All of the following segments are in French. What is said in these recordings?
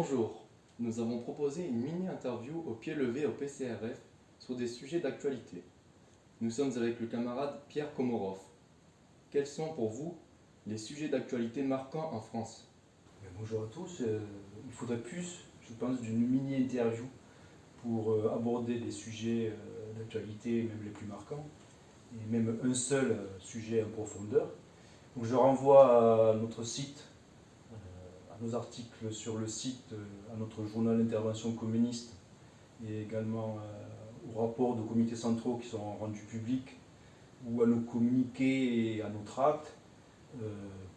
Bonjour, nous avons proposé une mini-interview au pied levé au PCRF sur des sujets d'actualité. Nous sommes avec le camarade Pierre Komorov. Quels sont pour vous les sujets d'actualité marquants en France? Bonjour à tous. Il faudrait plus, je pense, d'une mini-interview pour aborder des sujets d'actualité, même les plus marquants, et même un seul sujet en profondeur. Donc je renvoie à notre site, à nos articles sur le site, à notre journal d'intervention communiste et également aux rapports de comités centraux qui sont rendus publics ou à nos communiqués et à nos tracts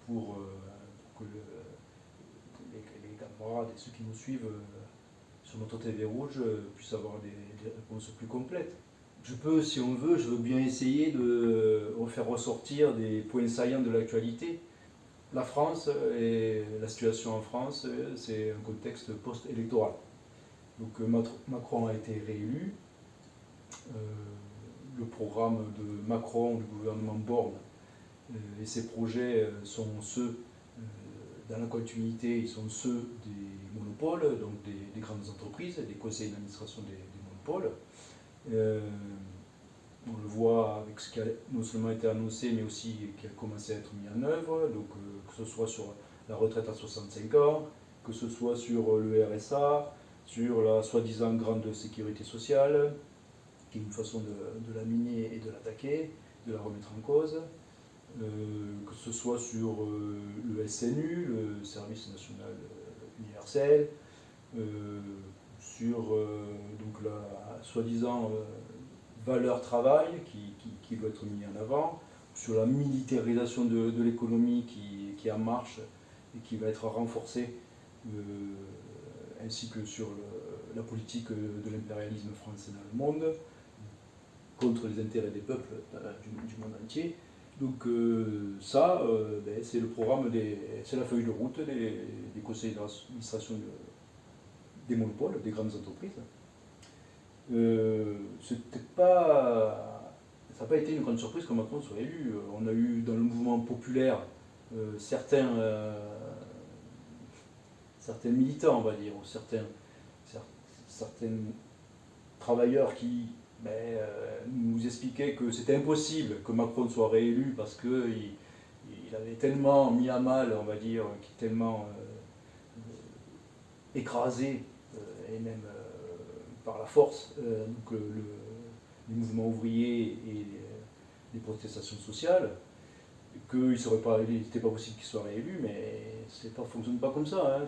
pour que les camarades et ceux qui nous suivent sur notre TV rouge puissent avoir des réponses plus complètes. Si on veut, je veux bien essayer de faire ressortir des points saillants de l'actualité. La France et la situation en France, c'est un contexte post-électoral. Donc Macron a été réélu. Le programme de Macron, du gouvernement Borne, et ses projets sont ceux, dans la continuité, ils sont ceux des monopoles, donc des grandes entreprises, des conseils d'administration des monopoles. On le voit avec ce qui a non seulement été annoncé, mais aussi qui a commencé à être mis en œuvre, donc que ce soit sur la retraite à 65 ans, que ce soit sur le RSA, sur la soi-disant grande sécurité sociale, qui est une façon de la miner et de l'attaquer, de la remettre en cause, que ce soit sur le SNU, le Service National Universel, sur donc la soi-disant valeur travail qui doit être mis en avant, sur la militarisation de l'économie qui est en marche et qui va être renforcée, ainsi que sur la politique de l'impérialisme français dans le monde, contre les intérêts des peuples du monde entier. Donc c'est le programme, c'est la feuille de route des conseils d'administration des monopoles, des grandes entreprises. Ça n'a pas été une grande surprise que Macron soit élu. On a eu dans le mouvement populaire certains militants, on va dire, ou certains travailleurs qui nous expliquaient que c'était impossible que Macron soit réélu parce qu'il avait tellement mis à mal, on va dire, tellement écrasé, et même par la force, les mouvements ouvriers et les protestations sociales, qu'il n'était pas possible qu'il soit réélu, mais ça ne fonctionne pas comme ça.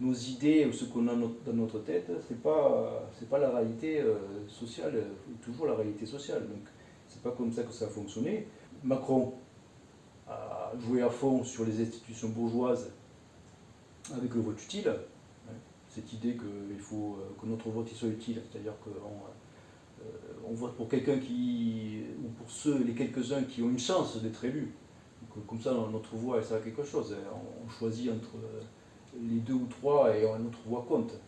Nos idées ou ce qu'on a dans notre tête, c'est pas la réalité sociale, toujours la réalité sociale. Donc c'est pas comme ça que ça a fonctionné. Macron a joué à fond sur les institutions bourgeoises avec le vote utile. Cette idée que notre vote soit utile, c'est-à-dire qu'on vote pour quelqu'un ou pour les quelques-uns qui ont une chance d'être élus. Donc, comme ça, notre voix, elle sert à quelque chose. On choisit entre les deux ou trois et notre voix compte.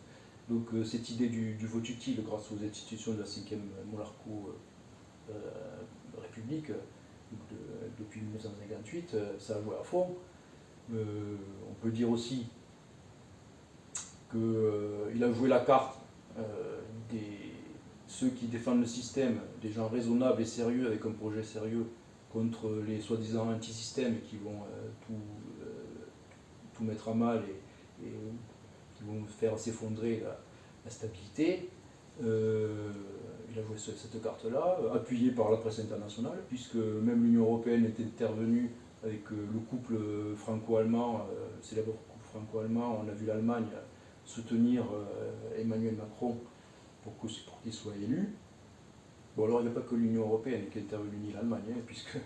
Donc cette idée du vote utile grâce aux institutions de la 5e monarcho-république depuis 1958, ça a joué à fond. On peut dire aussi qu'il a joué la carte ceux qui défendent le système, des gens raisonnables et sérieux avec un projet sérieux, contre les soi-disant anti-systèmes qui vont tout mettre à mal et qui vont faire s'effondrer la stabilité. Il a joué cette carte-là, appuyé par la presse internationale, puisque même l'Union européenne est intervenue avec le couple franco-allemand, célèbre couple franco-allemand. On a vu l'Allemagne soutenir Emmanuel Macron pour qu'il soit élu. Bon, alors il n'y a pas que l'Union européenne qui est intervenue, ni l'Allemagne, puisque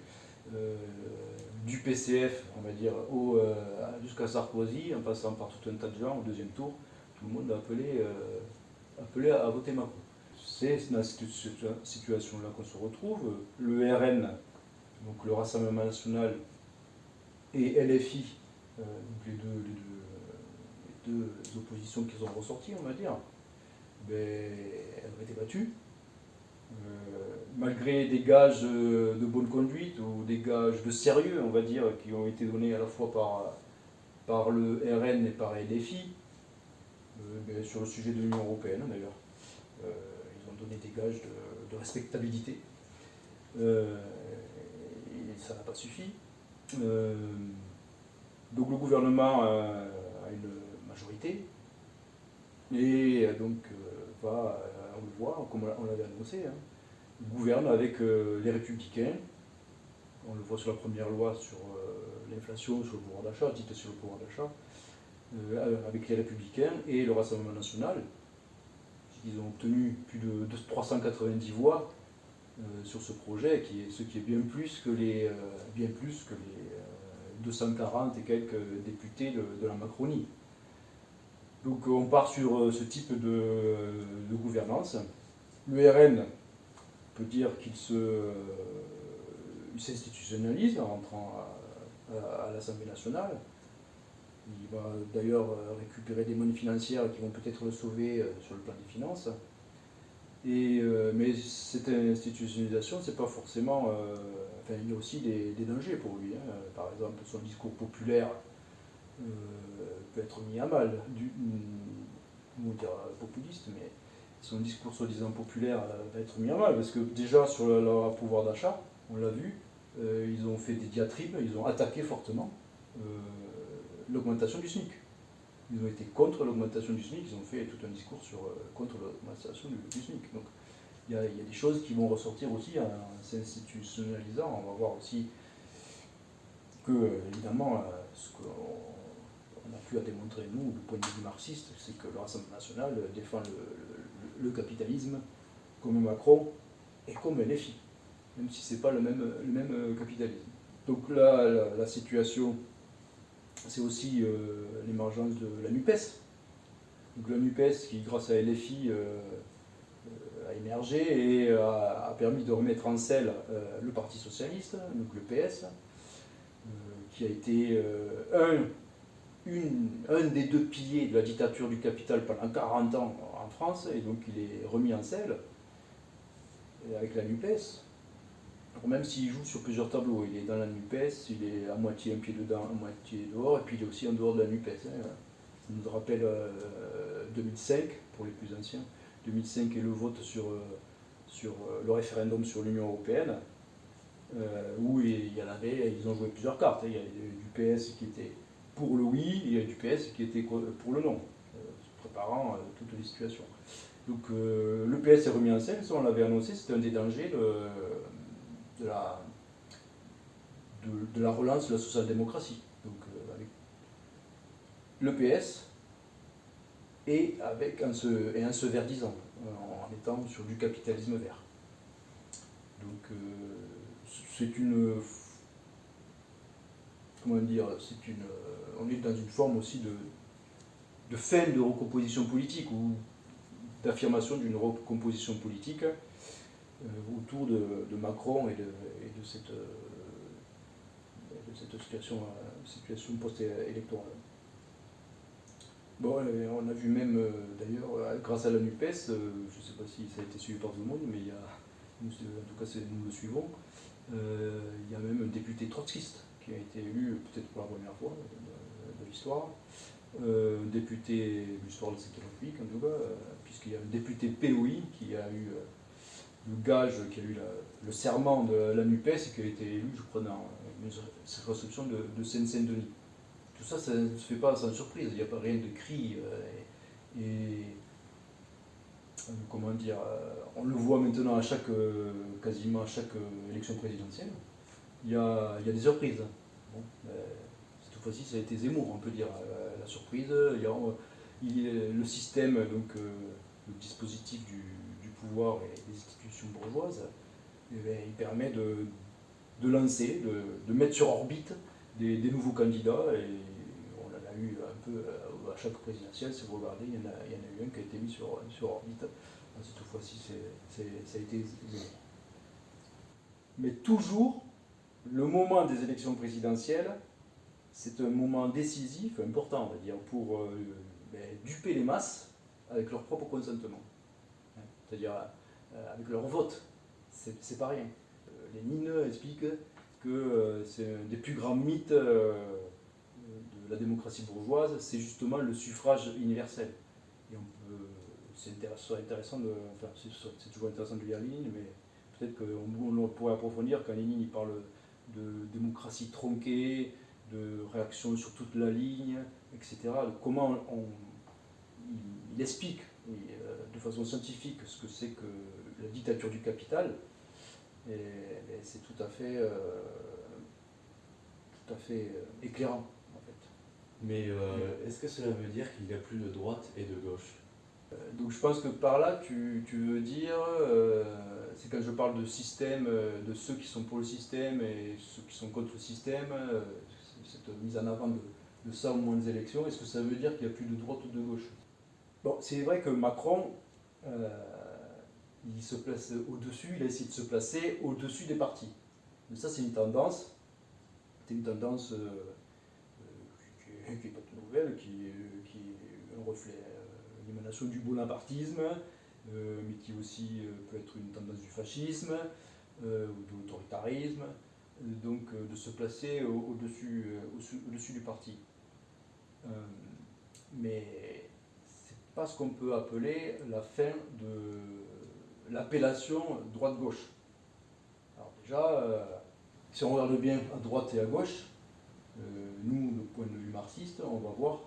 du PCF, on va dire, jusqu'à Sarkozy, en passant par tout un tas de gens au deuxième tour, tout le monde a appelé à voter Macron. C'est dans cette situation-là qu'on se retrouve. Le RN, donc le Rassemblement National, et LFI, donc les deux oppositions qui sont ressorties, on va dire, elles ont été battues. Malgré des gages de bonne conduite ou des gages de sérieux, on va dire, qui ont été donnés à la fois par le RN et par LFI, sur le sujet de l'Union européenne d'ailleurs. Ils ont donné des gages de respectabilité. Et ça n'a pas suffi. Donc le gouvernement a une majorité et donc on le voit, comme on l'avait annoncé, hein, gouverne avec les Républicains. On le voit sur la première loi sur l'inflation, sur le pouvoir d'achat, dite sur le pouvoir d'achat, avec les Républicains et le Rassemblement national. Ils ont obtenu plus de 390 voix sur ce projet, ce qui est bien plus que les 240 et quelques députés de la Macronie. Donc on part sur ce type de gouvernance. Le RN peut dire qu'il s'institutionnalise en rentrant à l'Assemblée nationale. Il va d'ailleurs récupérer des monnaies financières qui vont peut-être le sauver sur le plan des finances. Mais cette institutionnalisation, c'est pas forcément. Il y a aussi des dangers pour lui. Hein. Par exemple, son discours populaire peut être mis à mal. On va dire populiste, mais son discours soi-disant populaire va être mis à mal. Parce que déjà, sur leur pouvoir d'achat, on l'a vu, ils ont fait des diatribes, ils ont attaqué fortement l'augmentation du SMIC. Ils ont été contre l'augmentation du SMIC, ils ont fait tout un discours contre l'augmentation du SMIC. Donc il y a des choses qui vont ressortir aussi en s'institutionnalisant. On va voir aussi que, évidemment, ce qu'on a pu démontrer, nous, du point de vue marxiste, c'est que le Rassemblement national défend le capitalisme comme Macron et comme LFI, même si ce n'est pas le même capitalisme. Donc là, la situation, c'est aussi l'émergence de la NUPES. Donc la NUPES qui, grâce à LFI, a émergé et a permis de remettre en selle le Parti socialiste, donc le PS, qui a été un des deux piliers de la dictature du capital pendant 40 ans en France, et donc il est remis en selle avec la NUPES. Alors même s'il joue sur plusieurs tableaux, il est dans la NUPES, il est à moitié un pied dedans, à moitié dehors, et puis il est aussi en dehors de la NUPES. Hein. Ça nous rappelle 2005, pour les plus anciens, 2005 et le vote sur le référendum sur l'Union européenne, où ils ont joué plusieurs cartes. Il y a du PS qui était pour le oui, et il y a du PS qui était pour le non, préparant toutes les situations. Donc le PS est remis en scène, ça on l'avait annoncé, c'était un des dangers de la relance de la social-démocratie. Donc avec le PS et en se verdisant, en étant sur du capitalisme vert. Donc on est dans une forme aussi de fin de recomposition politique ou d'affirmation d'une recomposition politique autour de Macron et de cette situation post-électorale. Bon, on a vu même, d'ailleurs, grâce à la NUPES, je ne sais pas si ça a été suivi par tout le monde, mais en tout cas nous le suivons, il y a même un député trotskiste qui a été élu, peut-être pour la première fois de l'histoire, député de l'histoire de cette République, en tout cas, puisqu'il y a un député POI qui a eu le gage, qui a eu le serment de la NUPES et qui a été élu, je crois, dans une circonscription de Seine-Saint-Denis. Tout ça, ça ne se fait pas sans surprise, il n'y a pas rien de cri. Comment dire, on le voit maintenant quasiment à chaque élection présidentielle. Il y a des surprises. Bon, cette fois-ci, ça a été Zemmour, on peut dire, la surprise. Le système, donc le dispositif du pouvoir et des institutions bourgeoises, il permet de lancer, de mettre sur orbite des nouveaux candidats, et on en a eu un peu à chaque présidentielle. Si vous regardez, il y en a eu un qui a été mis sur orbite. Cette fois-ci, ça a été Zemmour. Mais toujours, le moment des élections présidentielles, c'est un moment décisif, important, on va dire, pour duper les masses avec leur propre consentement. C'est-à-dire avec leur vote. C'est pas rien. Lénine explique que c'est un des plus grands mythes de la démocratie bourgeoise, c'est justement le suffrage universel. intéressant c'est toujours intéressant de lire Lénine, mais peut-être qu'on pourrait approfondir quand Lénine il parle de démocratie tronquée, de réaction sur toute la ligne, etc. Comment il explique de façon scientifique ce que c'est que la dictature du capital, et c'est tout à fait éclairant en fait. Mais est-ce que cela veut dire qu'il n'y a plus de droite et de gauche? Donc je pense que par là, tu veux dire, c'est quand je parle de système, de ceux qui sont pour le système et ceux qui sont contre le système, cette mise en avant de ça au moins des élections, est-ce que ça veut dire qu'il n'y a plus de droite ou de gauche? Bon, c'est vrai que Macron, il se place au-dessus, il a essayé de se placer au-dessus des partis. Mais ça, c'est une tendance qui n'est pas nouvelle, qui est un reflet, une émanation du bonapartisme, mais qui aussi peut être une tendance du fascisme ou de l'autoritarisme, donc de se placer au-dessus du parti. Mais c'est pas ce qu'on peut appeler la fin de l'appellation droite-gauche. Alors déjà, si on regarde bien à droite et à gauche, nous, du point de vue marxiste, on va voir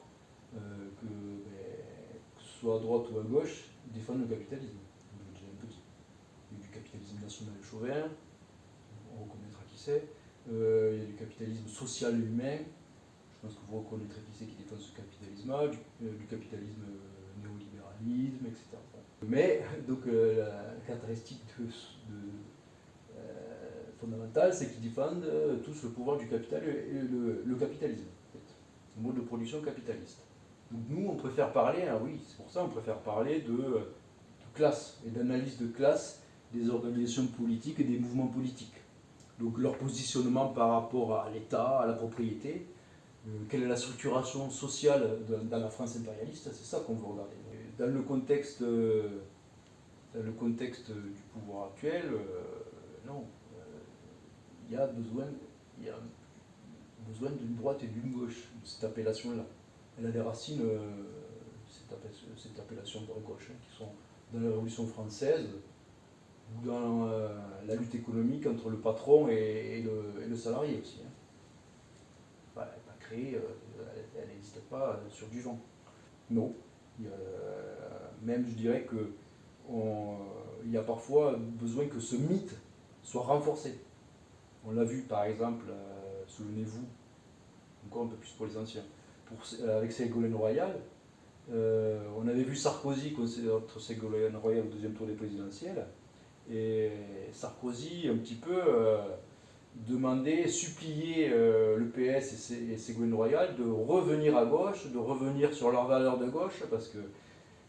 que ce soit à droite ou à gauche, ils défendent le capitalisme. Déjà un petit. Il y a du capitalisme national et chauvin, on reconnaîtra qui c'est. Il y a du capitalisme social et humain, je pense que vous reconnaîtrez qui c'est qui défend ce capitalisme-là, du capitalisme néolibéralisme, etc. Mais donc la caractéristique fondamentale, c'est qu'ils défendent tous le pouvoir du capital et le capitalisme, en fait. Le mode de production capitaliste. Donc nous, on préfère parler, oui, c'est pour ça on préfère parler de classe et d'analyse de classe des organisations politiques et des mouvements politiques. Donc leur positionnement par rapport à l'État, à la propriété, quelle est la structuration sociale dans la France impérialiste, c'est ça qu'on veut regarder. Dans le contexte du pouvoir actuel, non. Il y a besoin d'une droite et d'une gauche, de cette appellation-là. Elle a des racines, cette appellation droite-gauche, qui sont dans la Révolution française ou dans la lutte économique entre le patron et le salarié aussi. Elle n'est pas créée, elle n'existe pas sur du vent. Non. Même je dirais qu'il y a parfois besoin que ce mythe soit renforcé. On l'a vu par exemple, souvenez-vous, encore un peu plus pour les anciens, avec Ségolène Royal, on avait vu Sarkozy contre Ségolène Royal au deuxième tour des présidentielles, et Sarkozy un petit peu demandait, suppliait le PS et Ségolène Royal de revenir à gauche, de revenir sur leurs valeurs de gauche, parce que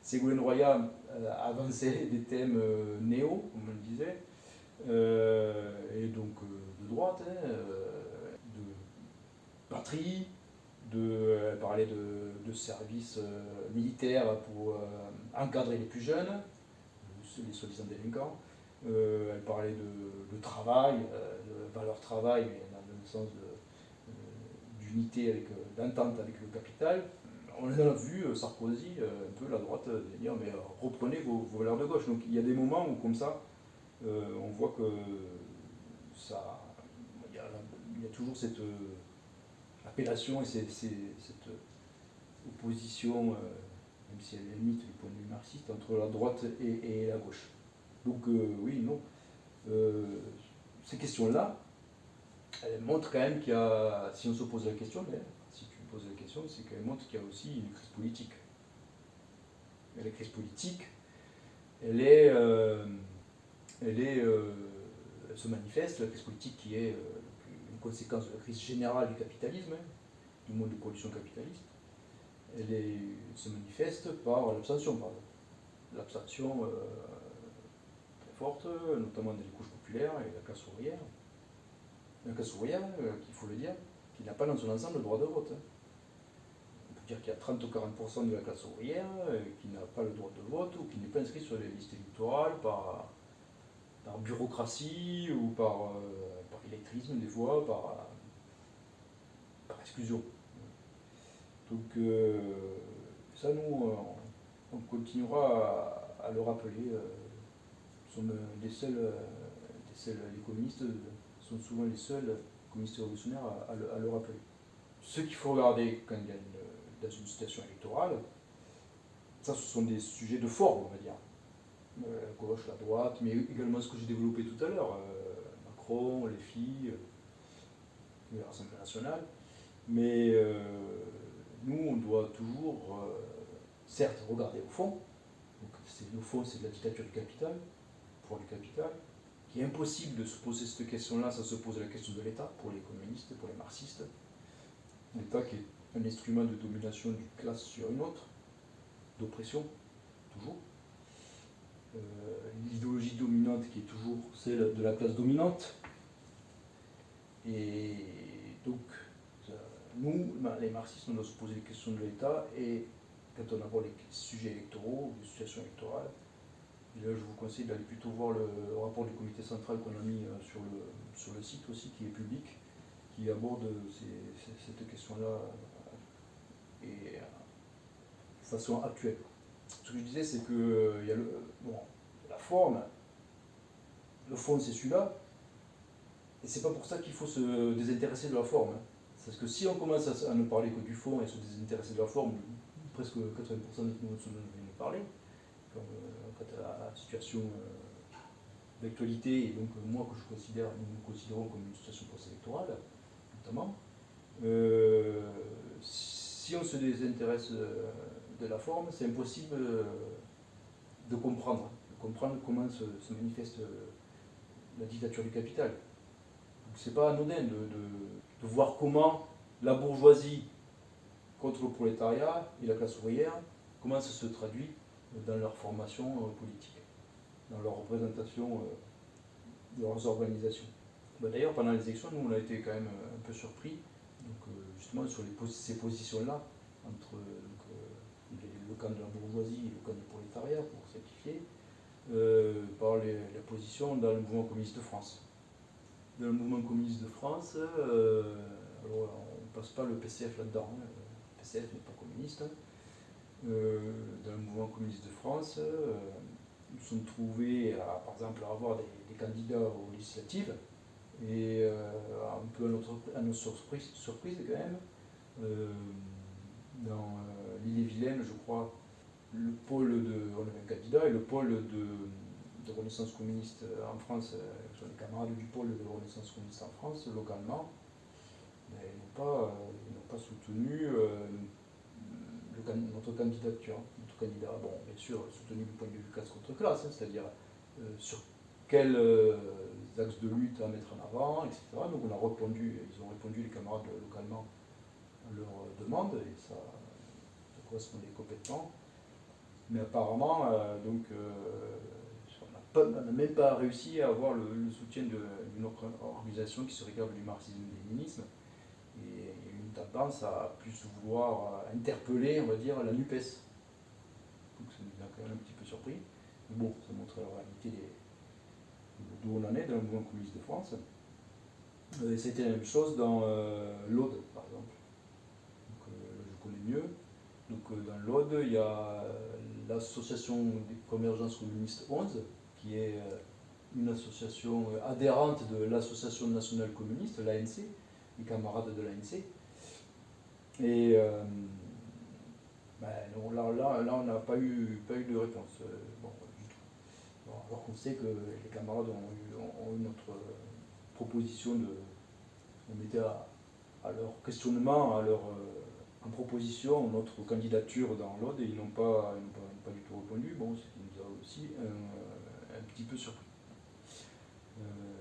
Ségolène Royal avançait des thèmes néo, comme on le disait, et donc de droite, de patrie, elle parlait de services militaires pour encadrer les plus jeunes, les soi-disant délinquants. Elle parlait de travail, de valeur travail, mais dans le sens d'unité, d'entente avec le capital. On a vu Sarkozy, un peu la droite, dire mais reprenez vos valeurs de gauche. Donc il y a des moments où comme ça, on voit que il y a toujours cette appellation et cette opposition, même si elle est limite du point de vue marxiste, entre la droite et la gauche. Donc oui, non. Ces questions-là, elles montrent quand même qu'il y a, si on se pose la question, si tu me poses la question, c'est qu'elles montrent qu'il y a aussi une crise politique. Et la crise politique, elle se manifeste, la crise politique qui est une conséquence de la crise générale du capitalisme, du mode de production capitaliste, elle se manifeste par l'abstention, pardon. L'abstention très forte, notamment des couches populaires et la classe ouvrière. La classe ouvrière, qu'il faut le dire, qui n'a pas dans son ensemble le droit de vote. On peut dire qu'il y a 30 ou 40% de la classe ouvrière qui n'a pas le droit de vote ou qui n'est pas inscrit sur les listes électorales par bureaucratie ou par illettrisme des fois, par exclusion. Donc ça, nous, on continuera à le rappeler. Nous sommes les communistes sont souvent les seuls communistes révolutionnaires à le rappeler. Ce qu'il faut regarder quand il y a dans une situation électorale, ça ce sont des sujets de forme, on va dire. La gauche, la droite, mais également ce que j'ai développé tout à l'heure, Macron, les filles, l'Assemblée nationale. Mais nous, on doit toujours, certes, regarder au fond. Donc, au fond, c'est de la dictature du capital, pour du capital, qui est impossible de se poser cette question-là sans se poser la question de l'État, pour les communistes, pour les marxistes. L'État qui est un instrument de domination d'une classe sur une autre, d'oppression, toujours. L'idéologie dominante qui est toujours celle de la classe dominante. Et donc, nous, les marxistes, on doit se poser les questions de l'État, et quand on aborde les sujets électoraux, les situations électorales, et là je vous conseille d'aller plutôt voir le rapport du comité central qu'on a mis sur le site aussi, qui est public, qui aborde cette question-là et de façon actuelle. Ce que je disais, c'est que il y a la forme, le fond c'est celui-là, et c'est pas pour ça qu'il faut se désintéresser de la forme. Parce que si on commence à ne parler que du fond et se désintéresser de la forme, presque 80% de nous nous parler, quand à la situation d'actualité, et donc moi que nous considérons comme une situation post-électorale, notamment, si on se désintéresse de la forme, c'est impossible de comprendre comment se manifeste la dictature du capital. C'est pas anodin de voir comment la bourgeoisie contre le prolétariat et la classe ouvrière, comment ça se traduit dans leur formation politique, dans leur représentation de leurs organisations. D'ailleurs, pendant les élections, nous on a été quand même un peu surpris, donc, justement sur ces positions-là, entre le camp de la bourgeoisie et le camp du prolétariat, pour simplifier, par la position dans le mouvement communiste de France. Dans le mouvement communiste de France, alors on ne passe pas le PCF là-dedans, hein. Le PCF n'est pas communiste. Dans le mouvement communiste de France, nous sommes trouvés, par exemple, à avoir des candidats aux législatives, et un peu à notre surprise quand même, dans l'Ille-et-Vilaine, je crois, on avait un candidat, et le pôle de Renaissance communiste en France, sont les camarades du pôle de Renaissance communiste en France, localement, mais ils n'ont pas soutenu notre candidature. Notre candidat, bon, bien sûr, soutenu du point de vue classe contre classe, hein, c'est-à-dire sur quels axes de lutte à mettre en avant, etc. Donc ils ont répondu, les camarades localement, à leurs demandes, et ça correspondait complètement. Mais apparemment, on n'a même pas réussi à avoir le soutien d'une autre organisation qui se réclame du marxisme-léninisme. Et il y a une tendance à plus vouloir interpeller, on va dire, la NUPES. Donc ça nous a quand même un petit peu surpris. Mais bon, ça montre la réalité d'où on en est dans le mouvement communiste de France. C'était la même chose dans l'Aude, par exemple. Donc, je connais mieux. Donc, dans l'Aude, il y a l'association des Convergences communistes 11, qui est une association adhérente de l'Association nationale communiste, l'ANC, les camarades de l'ANC. Et là, on n'a pas eu de réponse, bon, du tout. Bon, alors qu'on sait que les camarades ont eu notre proposition on mettait à leur questionnement, en proposition, notre candidature dans l'Aude, et ils n'ont pas du tout répondu. Bon, ce qui nous a aussi un petit peu surpris.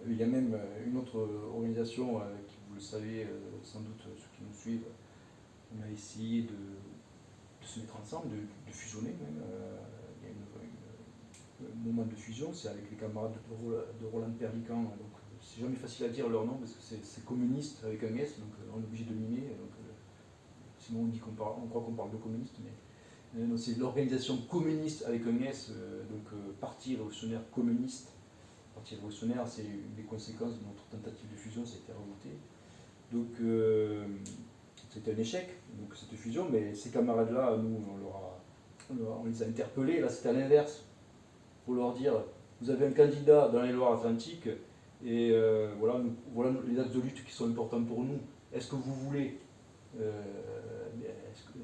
Il y a même une autre organisation qui, vous le savez, sans doute ceux qui nous suivent, on a essayé de se mettre ensemble, de fusionner même. Il y a un moment de fusion, c'est avec les camarades de Roland Perlican. Donc c'est jamais facile à dire leur nom parce que c'est communiste avec un S, donc on est obligé de mimer. Sinon on croit qu'on parle de communiste, mais c'est l'organisation communiste avec un S, Parti révolutionnaire communiste. Parti révolutionnaire, c'est une des conséquences de notre tentative de fusion, ça a été remonté. Donc c'était un échec, donc cette fusion, mais ces camarades-là, nous, on leur a on les a interpellés, là c'était à l'inverse, pour leur dire, vous avez un candidat dans les Loire-Atlantiques, et voilà les axes de lutte qui sont importants pour nous. Est-ce que vous voulez, est-ce que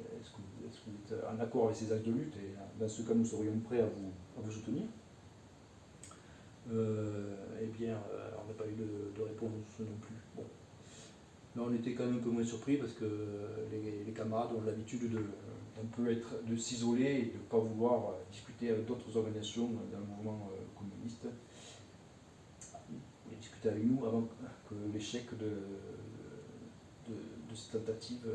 vous êtes en accord avec ces axes de lutte? Et dans ce cas, nous serions prêts à vous soutenir. Eh bien, on n'a pas eu de réponse non plus. Bon. Là, on était quand même un peu moins surpris parce que les camarades ont l'habitude de s'isoler et de ne pas vouloir discuter avec d'autres organisations dans le mouvement communiste. Ils discutaient avec nous avant que l'échec de cette tentative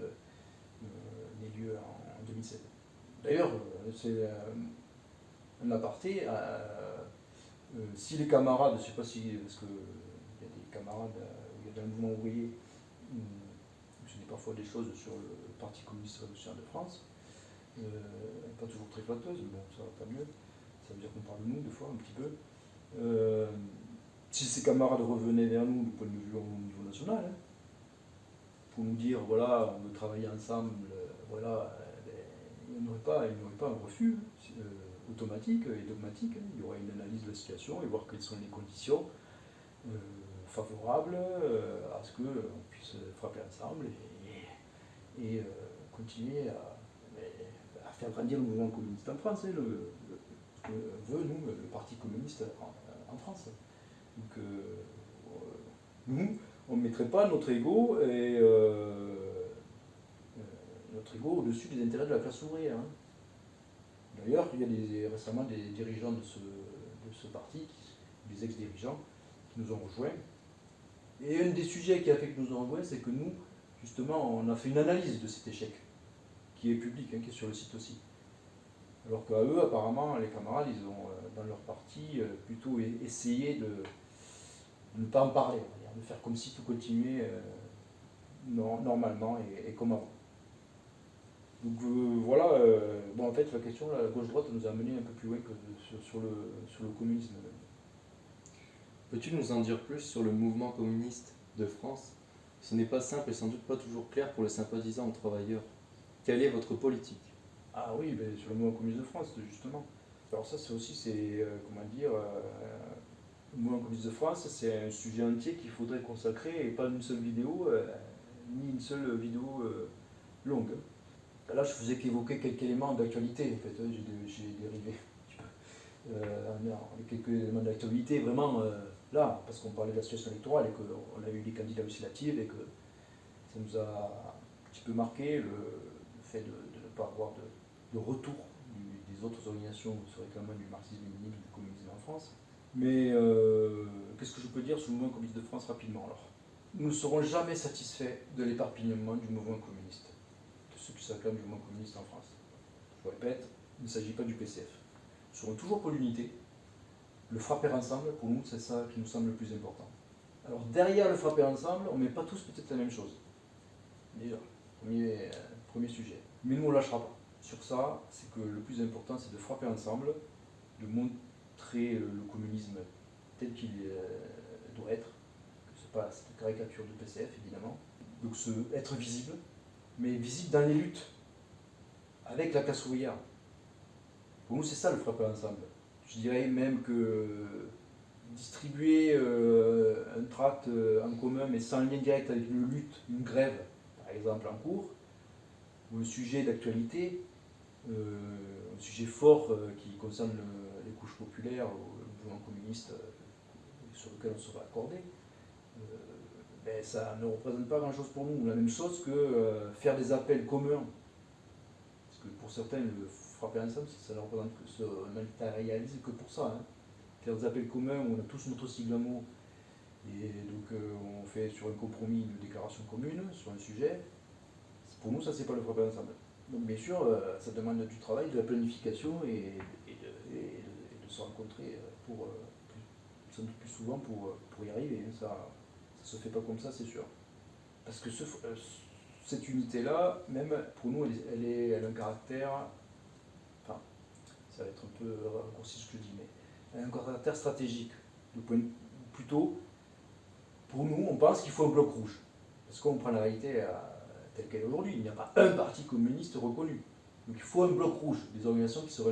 n'ait lieu en 2007. D'ailleurs, c'est un aparté. Si les camarades, je ne sais pas si, parce qu'il y a des camarades, il y a dans le mouvement ouvrier, je dis parfois des choses sur le Parti communiste révolutionnaire de France, pas toujours très flatteuses, mais bon, ça va pas mieux, ça veut dire qu'on parle de nous des fois un petit peu. Si ces camarades revenaient vers nous du point de vue au niveau national, hein, pour nous dire voilà, on veut travailler ensemble, voilà, il n'y aurait pas un refus automatique et dogmatique. Hein. Il y aurait une analyse de la situation et voir quelles sont les conditions favorables à ce qu'on puisse frapper ensemble et continuer à faire grandir le mouvement communiste en France, hein, ce que veut, nous, le Parti communiste en France. Donc, nous, on ne mettrait pas notre ego au-dessus des intérêts de la classe ouvrière. Hein. D'ailleurs, il y a récemment des dirigeants de ce parti, des ex-dirigeants, qui nous ont rejoints. Et un des sujets qui a fait que nous ont rejoints, c'est que nous, justement, on a fait une analyse de cet échec, qui est public, hein, qui est sur le site aussi. Alors qu'à eux, apparemment, les camarades, ils ont, dans leur parti, plutôt essayé de ne pas en parler, on va dire, de faire comme si tout continuait normalement et comme avant. Donc voilà, en fait la question, la gauche-droite nous a amené un peu plus loin que sur le communisme. Peux-tu nous en dire plus sur le mouvement communiste de France? Ce n'est pas simple et sans doute pas toujours clair pour les sympathisants ou travailleurs. Quelle est votre politique? Ah oui, sur le mouvement communiste de France, justement. Alors ça, le mouvement communiste de France, c'est un sujet entier qu'il faudrait consacrer, et pas une seule vidéo, ni une seule vidéo longue. Là, je faisais qu'évoquer quelques éléments d'actualité, en fait, j'ai dérivé quelques éléments d'actualité, vraiment là, parce qu'on parlait de la situation électorale et qu'on a eu des candidats législatifs et que ça nous a un petit peu marqué le fait de ne pas avoir de retour des autres organisations sur réclamant du marxisme-léninisme et du communisme en France. Mais qu'est-ce que je peux dire sur le mouvement communiste de France rapidement alors? Nous ne serons jamais satisfaits de l'éparpillement du mouvement communiste, de ceux qui s'acclament du mouvement communiste en France. Je répète, il ne s'agit pas du PCF. Nous serons toujours pour l'unité. Le frapper ensemble, pour nous, c'est ça qui nous semble le plus important. Alors derrière le frapper ensemble, on ne met pas tous peut-être la même chose. Déjà, premier sujet. Mais nous, on ne lâchera pas. Sur ça, c'est que le plus important, c'est de frapper ensemble, de montrer le communisme tel qu'il doit être, que ce n'est pas cette caricature de PCF, évidemment. Donc être visible, mais visible dans les luttes, avec la classe ouvrière. Pour nous, c'est ça le frapper ensemble. Je dirais même que distribuer un tract en commun, mais sans lien direct avec une lutte, une grève, par exemple en cours, ou un sujet d'actualité, un sujet fort qui concerne les couches populaires ou le mouvement communiste sur lequel on sera accordé, ça ne représente pas grand-chose pour nous. La même chose que faire des appels communs. Parce que pour certains, le frapper ensemble, ça ne représente que ça, on ne matérialise que pour ça. Hein. Faire des appels communs où on a tous notre sigle à mots, et donc on fait sur un compromis une déclaration commune sur un sujet. Pour nous, ça, c'est pas le frapper ensemble. Donc bien sûr, ça demande du travail, de la planification et de se rencontrer sans doute plus souvent pour y arriver. Ça se fait pas comme ça, c'est sûr. Parce que cette unité-là, même pour nous, elle a un caractère, enfin, ça va être un peu raccourci ce que je dis, mais elle a un caractère stratégique. Plutôt, pour nous, on pense qu'il faut un bloc rouge. Parce qu'on prend la réalité telle qu'elle est aujourd'hui. Il n'y a pas un parti communiste reconnu. Donc il faut un bloc rouge, des organisations qui se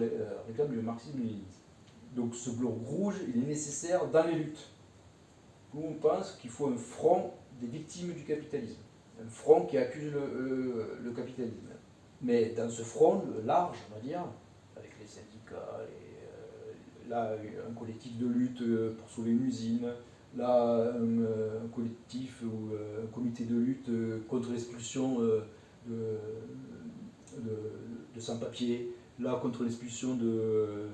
réclament du marxisme-léninisme. Donc ce bloc rouge, il est nécessaire dans les luttes. Nous, on pense qu'il faut un front des victimes du capitalisme, un front qui accuse le capitalisme. Mais dans ce front large, on va dire, avec les syndicats, là un collectif de lutte pour sauver une usine, là un collectif ou un comité de lutte contre l'expulsion de sans-papiers, là contre l'expulsion de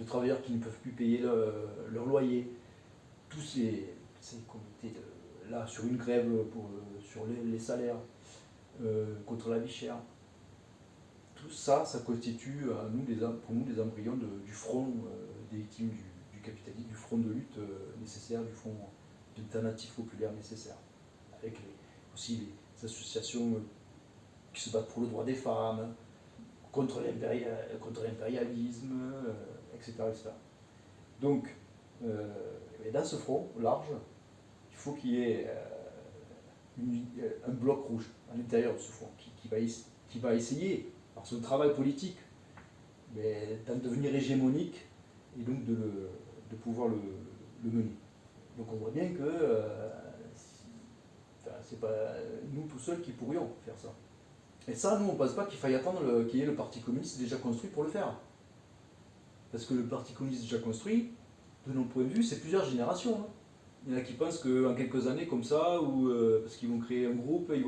travailleurs qui ne peuvent plus payer leur loyer. Tous ces comités là sur une grève sur les salaires, contre la vie chère. Tout ça, ça constitue pour nous des embryons du front des victimes du capitalisme, du front de lutte nécessaire, du front d'alternative populaire nécessaire. Avec aussi les associations qui se battent pour le droit des femmes, contre l'impérialisme, etc., etc. Donc, dans ce front large, il faut qu'il y ait un bloc rouge à l'intérieur de ce front qui va essayer, par son travail politique, d'en devenir hégémonique et donc de pouvoir le mener. Donc on voit bien que c'est pas nous tout seuls qui pourrions faire ça. Et ça, nous, on ne pense pas qu'il faille attendre qu'il y ait le Parti communiste déjà construit pour le faire. Parce que le Parti communiste déjà construit, de notre point de vue, c'est plusieurs générations. Hein. Il y en a qui pensent qu'en quelques années comme ça, ou parce qu'ils vont créer un groupe, ils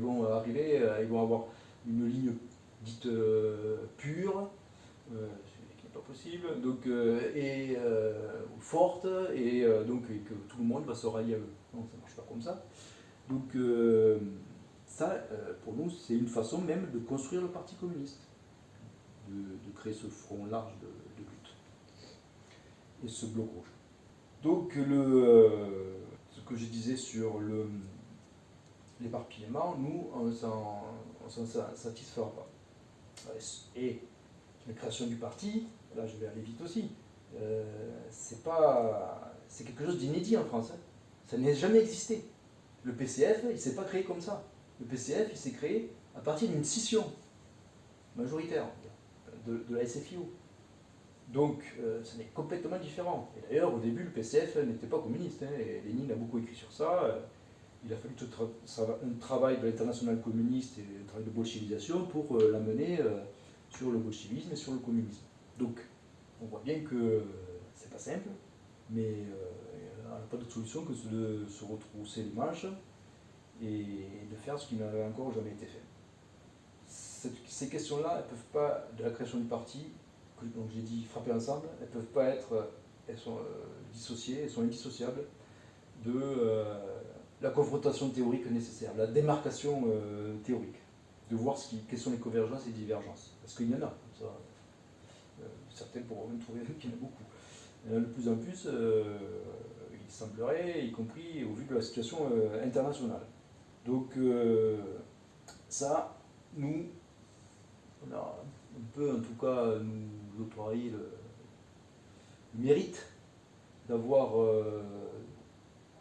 vont arriver, ils vont avoir une ligne dite pure, ce qui n'est pas possible, donc, forte, et que tout le monde va se rallier à eux. Non, ça ne marche pas comme ça. Donc ça, pour nous, c'est une façon même de construire le Parti communiste, de créer ce front large de lutte, et ce bloc rouge. Donc ce que je disais sur l'éparpillement, nous, on ne s'en satisfera pas. Et la création du parti, là je vais aller vite aussi, c'est quelque chose d'inédit en France. Hein. Ça n'a jamais existé. Le PCF, il ne s'est pas créé comme ça. Le PCF, il s'est créé à partir d'une scission majoritaire de la SFIO. Donc, ça n'est complètement différent. Et d'ailleurs, au début, le PCF n'était pas communiste. Hein, et Lénine a beaucoup écrit sur ça. Il a fallu tout un travail de l'international communiste et un travail de bolchevisation pour l'amener sur le bolchevisme et sur le communisme. Donc, on voit bien que c'est pas simple, mais on n'a pas d'autre solution que de se retrousser les manches et de faire ce qui n'avait encore jamais été fait. Ces questions-là, elles peuvent pas, de la création du parti, donc j'ai dit frapper ensemble, elles peuvent pas être, elles sont dissociées, elles sont indissociables de la confrontation théorique nécessaire, la démarcation théorique, de voir quelles sont les convergences et les divergences, parce qu'il y en a, ça, certains pourront même trouver qu'il y en a beaucoup. Il y en a de plus en plus, il semblerait, y compris au vu de la situation internationale. Donc ça, nous, on peut en tout cas nous octroyer le mérite d'avoir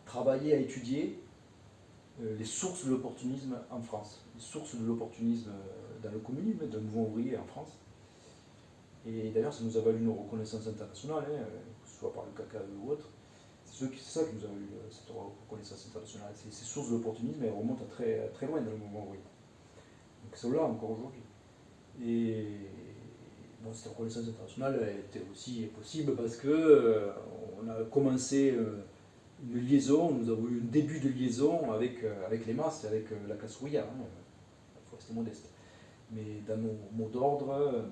travaillé à étudier les sources de l'opportunisme en France, les sources de l'opportunisme dans le communisme, dans le mouvement ouvrier en France. Et d'ailleurs, ça nous a valu une reconnaissance internationale, hein, que ce soit par le KKE ou autre. C'est ça qui nous a valu cette reconnaissance internationale. Ces sources de l'opportunisme, elles remontent à très, très loin dans le mouvement ouvrier. Donc elles sont là encore aujourd'hui. Et bon, cette reconnaissance internationale était aussi possible parce que on a commencé une liaison, nous avons eu un début de liaison avec les masses, avec la classe ouvrière. Il faut rester modeste. Mais dans nos mots d'ordre,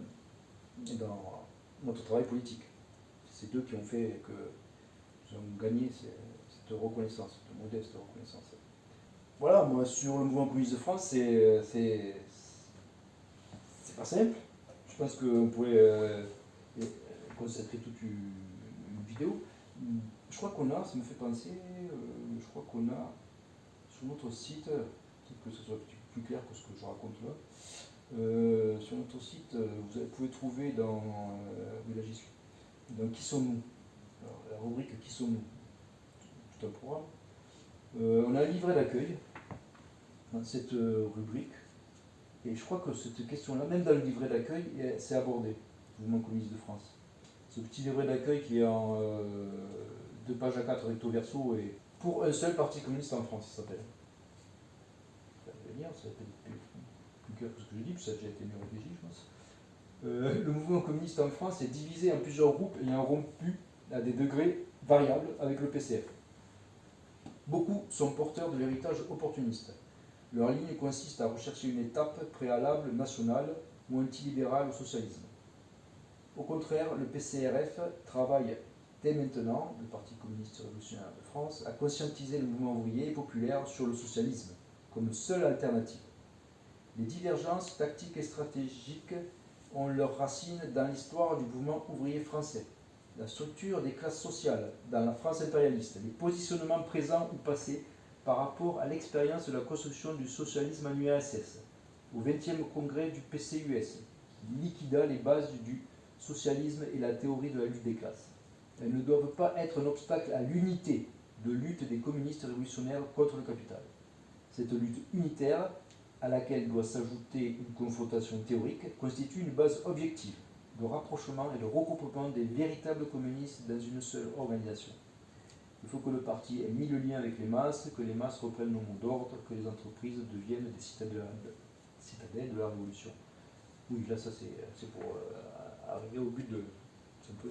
dans notre travail politique. C'est ces deux qui ont fait que nous avons gagné cette reconnaissance, cette modeste reconnaissance. Voilà, moi sur le mouvement communiste de France, c'est pas simple. Je pense qu'on pourrait consacrer toute une vidéo. Je crois qu'on a, ça me fait penser, je crois qu'on a sur notre site, peut-être que ce soit un petit peu plus clair que ce que je raconte là, sur notre site, vous pouvez trouver dans, oui là j'y suis, dans Qui sommes-nous, la rubrique Qui sommes-nous, tout un programme. On a un livret d'accueil dans cette rubrique Et je crois que cette question-là, même dans le livret d'accueil, c'est abordé, le mouvement communiste de France. Ce petit livret d'accueil qui est en 2 pages à 4 recto verso et pour un seul parti communiste en France, ça s'appelle. Ça va venir, ça va être plus clair que ce que je dis, puis ça a déjà été mieux réfléchi, je pense. Le mouvement communiste en France est divisé en plusieurs groupes ayant rompu à des degrés variables avec le PCF. Beaucoup sont porteurs de l'héritage opportuniste. Leur ligne consiste à rechercher une étape préalable nationale ou antilibérale au socialisme. Au contraire, le PCRF travaille dès maintenant, le Parti communiste révolutionnaire de France, à conscientiser le mouvement ouvrier et populaire sur le socialisme comme seule alternative. Les divergences tactiques et stratégiques ont leurs racines dans l'histoire du mouvement ouvrier français, la structure des classes sociales dans la France impérialiste, les positionnements présents ou passés par rapport à l'expérience de la construction du socialisme en URSS, au 20e congrès du PCUS, qui liquida les bases du socialisme et la théorie de la lutte des classes. Elles ne doivent pas être un obstacle à l'unité de lutte des communistes révolutionnaires contre le capital. Cette lutte unitaire, à laquelle doit s'ajouter une confrontation théorique, constitue une base objective de rapprochement et de regroupement des véritables communistes dans une seule organisation. Il faut que le parti ait mis le lien avec les masses, que les masses reprennent le mot d'ordre, que les entreprises deviennent des citadelles de la révolution. Oui, là, ça c'est pour arriver au but de...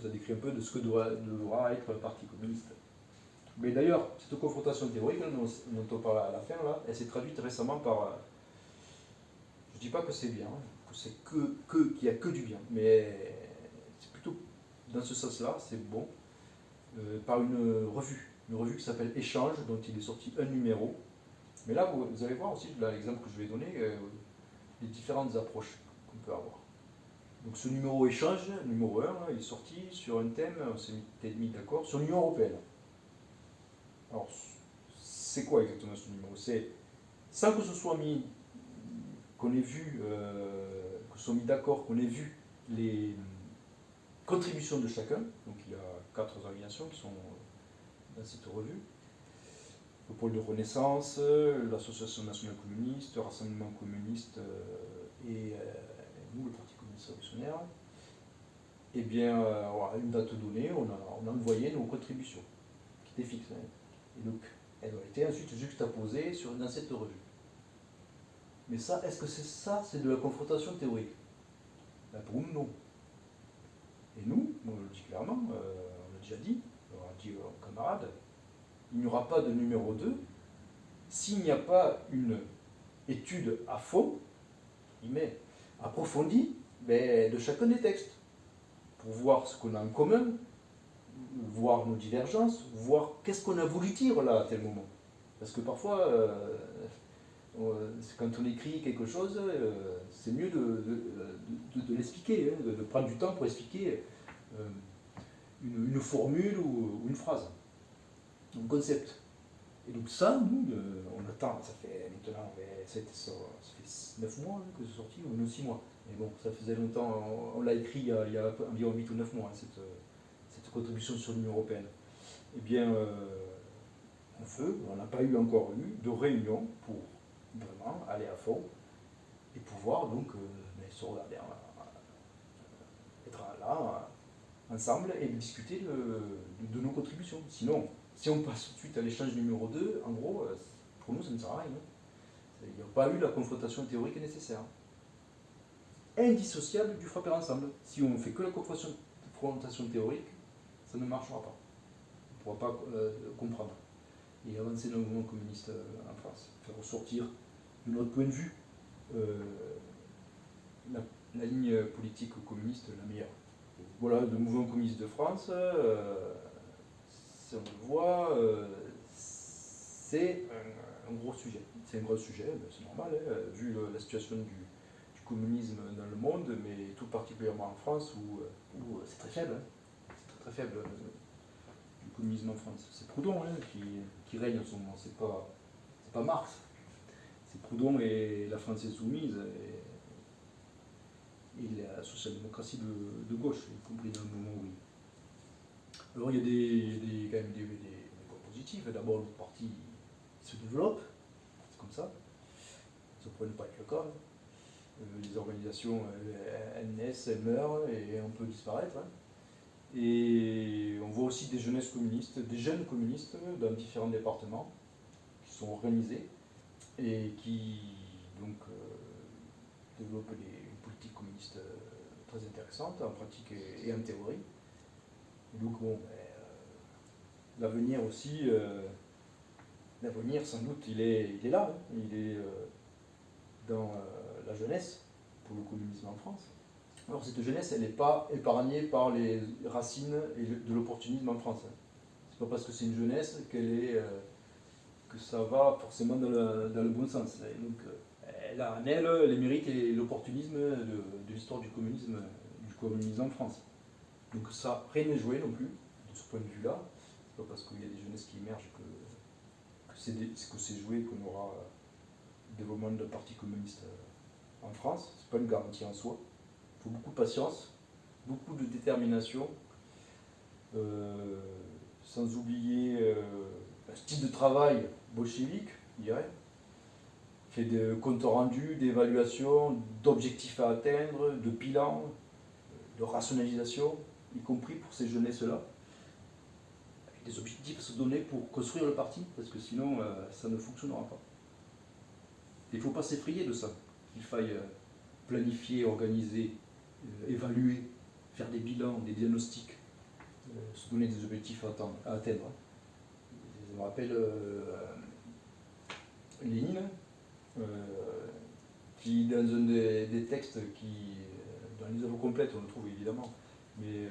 Ça décrit un peu de ce que devra être le Parti communiste. Mais d'ailleurs, cette confrontation théorique dont on parle à la fin, là, elle s'est traduite récemment par... je ne dis pas que c'est bien, que c'est qu'il n'y a que du bien, mais c'est plutôt dans ce sens-là, c'est bon, par une revue qui s'appelle Échange, dont il est sorti un numéro. Mais là, vous allez voir aussi, dans l'exemple que je vais donner, les différentes approches qu'on peut avoir. Donc ce numéro Échange, numéro 1, il est sorti sur un thème, on s'est mis d'accord, sur l'Union européenne. Alors, c'est quoi exactement ce numéro? C'est, sans que ce soit mis, qu'on ait vu, que ce soit mis d'accord, qu'on ait vu les contributions de chacun, donc il y a 4 organisations qui sont dans cette revue, le pôle de Renaissance, l'Association nationale communiste, le Rassemblement communiste et nous, le Parti communiste révolutionnaire. Eh bien, à une date donnée, on a envoyé nos contributions, qui étaient fixes. Hein. Et donc, elles ont été ensuite juxtaposées dans cette revue. Mais ça, est-ce que c'est de la confrontation théorique? Ben, pour nous, non. Et nous, on le dit clairement, on l'a déjà dit, on l'a dit aux camarades, il n'y aura pas de numéro 2 s'il n'y a pas une étude à fond, approfondie, de chacun des textes, pour voir ce qu'on a en commun, voir nos divergences, voir qu'est-ce qu'on a voulu dire là à tel moment. Parce que parfois, quand on écrit quelque chose, c'est mieux de l'expliquer, hein, de prendre du temps pour expliquer une formule ou une phrase, un concept. Et donc ça, nous, on attend, ça fait maintenant, ça fait 9 mois que c'est sorti, ou 6 mois. Mais bon, ça faisait longtemps, on l'a écrit il y a environ 8 ou 9 mois, cette contribution sur l'Union européenne. Eh bien, on n'a pas eu encore eu de réunion pour vraiment aller à fond et pouvoir donc se regarder, être là ensemble et discuter de nos contributions. Sinon, si on passe tout de suite à l'échange numéro 2, en gros, pour nous, ça ne sert à rien. Il n'y a pas eu la confrontation théorique nécessaire. Indissociable du frapper ensemble. Si on ne fait que la confrontation théorique, ça ne marchera pas. On ne pourra pas comprendre et avancer dans le mouvement communiste en France. Faire ressortir, de notre point de vue, la ligne politique communiste la meilleure. Voilà, le mouvement communiste de France, si on le voit, c'est un gros sujet. C'est un gros sujet, c'est normal, hein, vu la situation du communisme dans le monde, mais tout particulièrement en France, où c'est très faible. Hein. C'est très faible du communisme en France. C'est Proudhon hein, qui règne en ce moment, c'est pas Marx. C'est Proudhon et la France insoumise et la social-démocratie de gauche, y compris dans le moment où alors il y a quand même des points positifs. D'abord, le parti se développe, c'est comme ça. Ça pourrait ne pas être le cas. les organisations elles naissent, elles meurent et on peut disparaître. Hein. Et on voit aussi des jeunesses communistes, des jeunes communistes dans différents départements qui sont organisés et qui donc développent une politique communiste très intéressante en pratique et en théorie. Et donc bon, l'avenir aussi, l'avenir sans doute il est là, hein. Il est dans la jeunesse pour le communisme en France. Alors cette jeunesse, elle n'est pas épargnée par les racines de l'opportunisme en France. C'est pas parce que c'est une jeunesse que ça va forcément dans le bon sens. Et donc, elle a en elle les mérites et l'opportunisme de l'histoire du communisme en France. Donc ça, rien n'est joué non plus, de ce point de vue-là. C'est pas parce qu'il y a des jeunesses qui émergent que c'est joué qu'on aura le développement d'un parti communiste en France. C'est pas une garantie en soi. Il faut beaucoup de patience, beaucoup de détermination, sans oublier un style de travail bolchevique, je dirais, fait de comptes rendus, d'évaluation, d'objectifs à atteindre, de bilan, de rationalisation, y compris pour ces jeunesses-là, avec des objectifs à se donner pour construire le parti, parce que sinon ça ne fonctionnera pas. Il ne faut pas s'effrayer de ça. Il faille planifier, organiser, évaluer, faire des bilans, des diagnostics, se donner des objectifs à atteindre. Je me rappelle Lénine, qui dans un des textes dans les œuvres complètes on le trouve évidemment, mais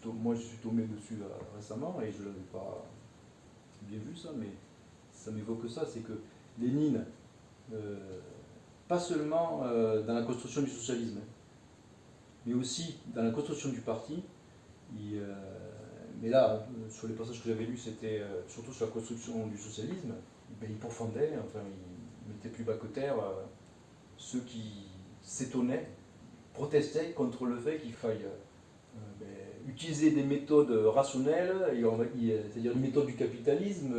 moi je suis tombé dessus récemment et je ne l'avais pas bien vu ça, mais ça m'évoque ça, c'est que Lénine, pas seulement dans la construction du socialisme, mais aussi dans la construction du parti. Mais là, sur les passages que j'avais lus, c'était surtout sur la construction du socialisme. Il profondait, enfin, il mettait plus bas que terre ceux qui s'étonnaient, protestaient contre le fait qu'il faille utiliser des méthodes rationnelles, c'est-à-dire une méthode du capitalisme,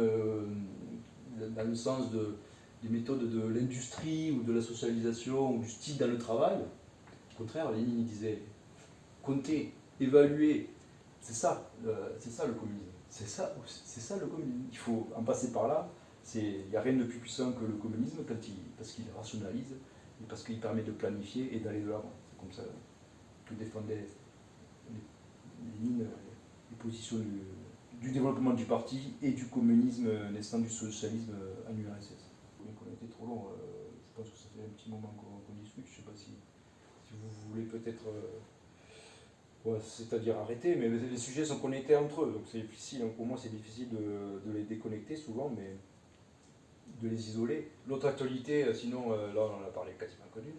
dans le sens des méthodes de l'industrie ou de la socialisation ou du style dans le travail. Au contraire, Lénine disait compter, évaluer, c'est ça le communisme. C'est ça le communisme. Il faut en passer par là. Il n'y a rien de plus puissant que le communisme parce qu'il rationalise et parce qu'il permet de planifier et d'aller de l'avant. C'est comme ça que défendait Lénine les positions du développement du parti et du communisme naissant du socialisme en URSS. Donc on a été trop long. Je pense que ça fait un petit moment qu'on discute. Je ne sais pas si vous voulez peut-être, c'est-à-dire arrêter, mais les sujets sont connectés entre eux, donc c'est difficile, pour moi c'est difficile de les déconnecter souvent, mais de les isoler. L'autre actualité, sinon, là on en a parlé quasiment connu,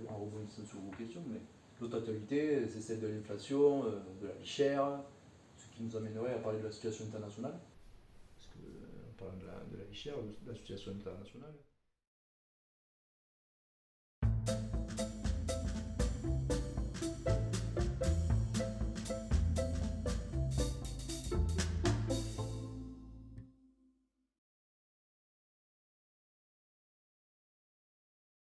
en rebondissant sur vos questions, mais l'autre actualité, c'est celle de l'inflation, de la vie chère, ce qui nous amènerait à parler de la situation internationale, parce que, en parlant de la vie chère, de la situation internationale.